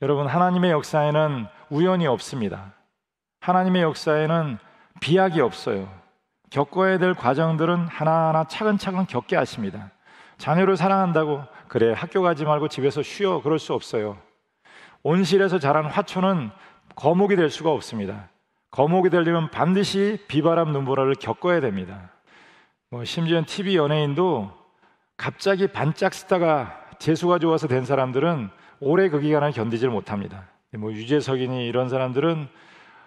여러분, 하나님의 역사에는 우연이 없습니다. 하나님의 역사에는 비약이 없어요. 겪어야 될 과정들은 하나하나 차근차근 겪게 하십니다. 자녀를 사랑한다고 그래 학교 가지 말고 집에서 쉬어 그럴 수 없어요. 온실에서 자란 화초는 거목이 될 수가 없습니다. 거목이 되려면 반드시 비바람 눈보라를 겪어야 됩니다. 심지어 TV 연예인도 갑자기 반짝 쓰다가 재수가 좋아서 된 사람들은 오래 그 기간을 견디질 못합니다. 유재석이니 이런 사람들은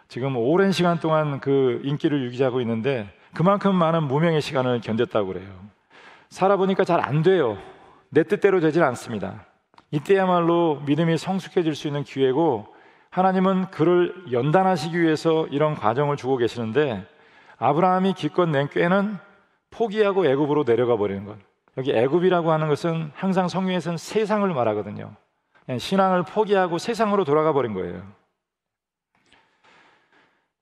지금 오랜 시간 동안 그 인기를 유지하고 있는데 그만큼 많은 무명의 시간을 견뎠다고 그래요. 살아보니까 잘 안 돼요. 내 뜻대로 되질 않습니다. 이때야말로 믿음이 성숙해질 수 있는 기회고, 하나님은 그를 연단하시기 위해서 이런 과정을 주고 계시는데, 아브라함이 기껏 낸 꾀는 포기하고 애굽으로 내려가 버리는 것. 여기 애굽이라고 하는 것은 항상 성경에서는 세상을 말하거든요. 신앙을 포기하고 세상으로 돌아가 버린 거예요.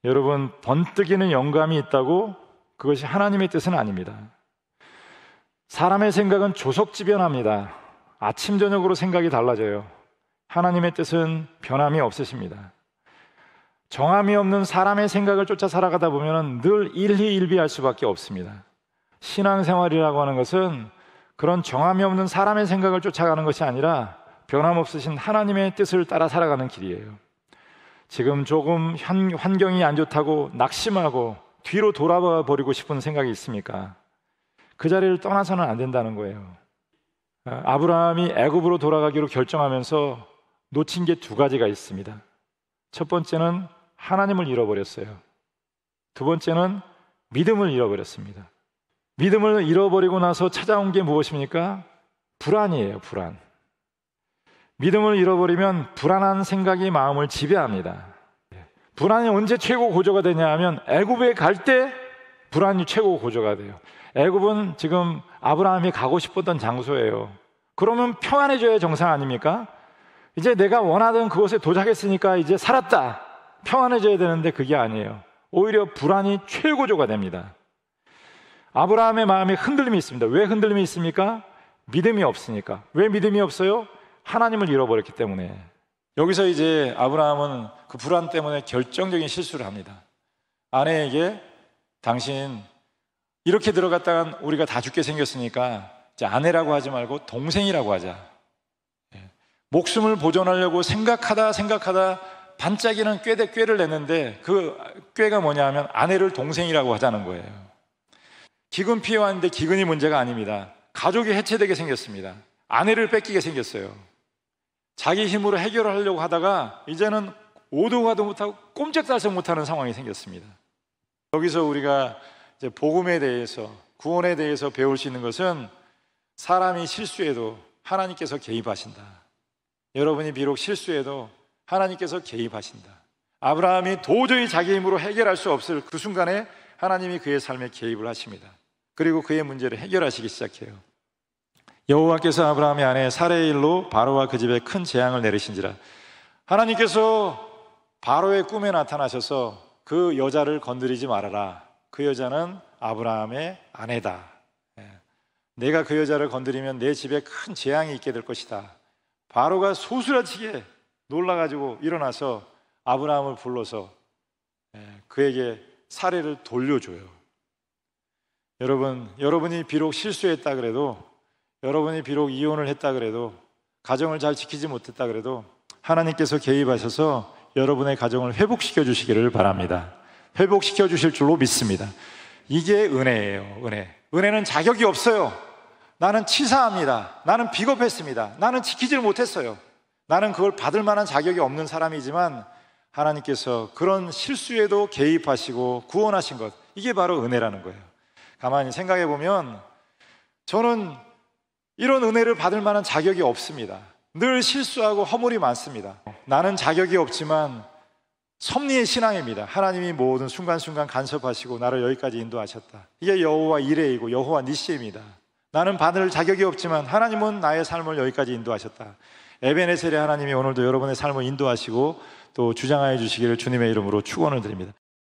여러분, 번뜩이는 영감이 있다고 그것이 하나님의 뜻은 아닙니다. 사람의 생각은 조석지변합니다. 아침 저녁으로 생각이 달라져요. 하나님의 뜻은 변함이 없으십니다. 정함이 없는 사람의 생각을 쫓아 살아가다 보면 늘 일희일비할 수밖에 없습니다. 신앙생활이라고 하는 것은 그런 정함이 없는 사람의 생각을 쫓아가는 것이 아니라 변함없으신 하나님의 뜻을 따라 살아가는 길이에요. 지금 조금 환경이 안 좋다고 낙심하고 뒤로 돌아봐 버리고 싶은 생각이 있습니까? 그 자리를 떠나서는 안 된다는 거예요. 아브라함이 애굽으로 돌아가기로 결정하면서 놓친 게 두 가지가 있습니다. 첫 번째는 하나님을 잃어버렸어요. 두 번째는 믿음을 잃어버렸습니다. 믿음을 잃어버리고 나서 찾아온 게 무엇입니까? 불안이에요, 불안. 믿음을 잃어버리면 불안한 생각이 마음을 지배합니다. 불안이 언제 최고 고조가 되냐 하면 애굽에 갈 때 불안이 최고 고조가 돼요. 애굽은 지금 아브라함이 가고 싶었던 장소예요. 그러면 평안해져야 정상 아닙니까? 이제 내가 원하던 그곳에 도착했으니까 이제 살았다, 평안해져야 되는데 그게 아니에요. 오히려 불안이 최고조가 됩니다. 아브라함의 마음에 흔들림이 있습니다. 왜 흔들림이 있습니까? 믿음이 없으니까. 왜 믿음이 없어요? 하나님을 잃어버렸기 때문에. 여기서 이제 아브라함은 그 불안 때문에 결정적인 실수를 합니다. 아내에게 당신 이렇게 들어갔다간 우리가 다 죽게 생겼으니까 이제 아내라고 하지 말고 동생이라고 하자. 목숨을 보존하려고 생각하다 반짝이는 꾀 대 꾀를 냈는데 그 꾀가 뭐냐 하면 아내를 동생이라고 하자는 거예요. 기근 피해 왔는데 기근이 문제가 아닙니다. 가족이 해체되게 생겼습니다. 아내를 뺏기게 생겼어요. 자기 힘으로 해결하려고 하다가 이제는 오도 가도 못하고 꼼짝달싹 못하는 상황이 생겼습니다. 여기서 우리가 이제 복음에 대해서, 구원에 대해서 배울 수 있는 것은 사람이 실수해도 하나님께서 개입하신다. 여러분이 비록 실수해도 하나님께서 개입하신다. 아브라함이 도저히 자기 힘으로 해결할 수 없을 그 순간에 하나님이 그의 삶에 개입을 하십니다. 그리고 그의 문제를 해결하시기 시작해요. 여호와께서 아브라함의 아내 사레의 일로 바로와 그 집에 큰 재앙을 내리신지라. 하나님께서 바로의 꿈에 나타나셔서 그 여자를 건드리지 말아라. 그 여자는 아브라함의 아내다. 내가 그 여자를 건드리면 내 집에 큰 재앙이 있게 될 것이다. 바로가 소스라치게 놀라가지고 일어나서 아브라함을 불러서 그에게 사례를 돌려줘요. 여러분이 비록 실수했다 그래도, 여러분이 비록 이혼을 했다 그래도, 가정을 잘 지키지 못했다 그래도 하나님께서 개입하셔서 여러분의 가정을 회복시켜 주시기를 바랍니다. 회복시켜 주실 줄로 믿습니다. 이게 은혜예요. 은혜는 자격이 없어요. 나는 치사합니다. 나는 비겁했습니다. 나는 지키질 못했어요. 나는 그걸 받을 만한 자격이 없는 사람이지만 하나님께서 그런 실수에도 개입하시고 구원하신 것, 이게 바로 은혜라는 거예요. 가만히 생각해 보면 저는 이런 은혜를 받을 만한 자격이 없습니다. 늘 실수하고 허물이 많습니다. 나는 자격이 없지만 섭리의 신앙입니다. 하나님이 모든 순간순간 간섭하시고 나를 여기까지 인도하셨다. 이게 여호와 이레이고 여호와 니시입니다. 나는 받을 자격이 없지만 하나님은 나의 삶을 여기까지 인도하셨다. 에베네셀의 하나님이 오늘도 여러분의 삶을 인도하시고 또 주장하여 주시기를 주님의 이름으로 축원을 드립니다.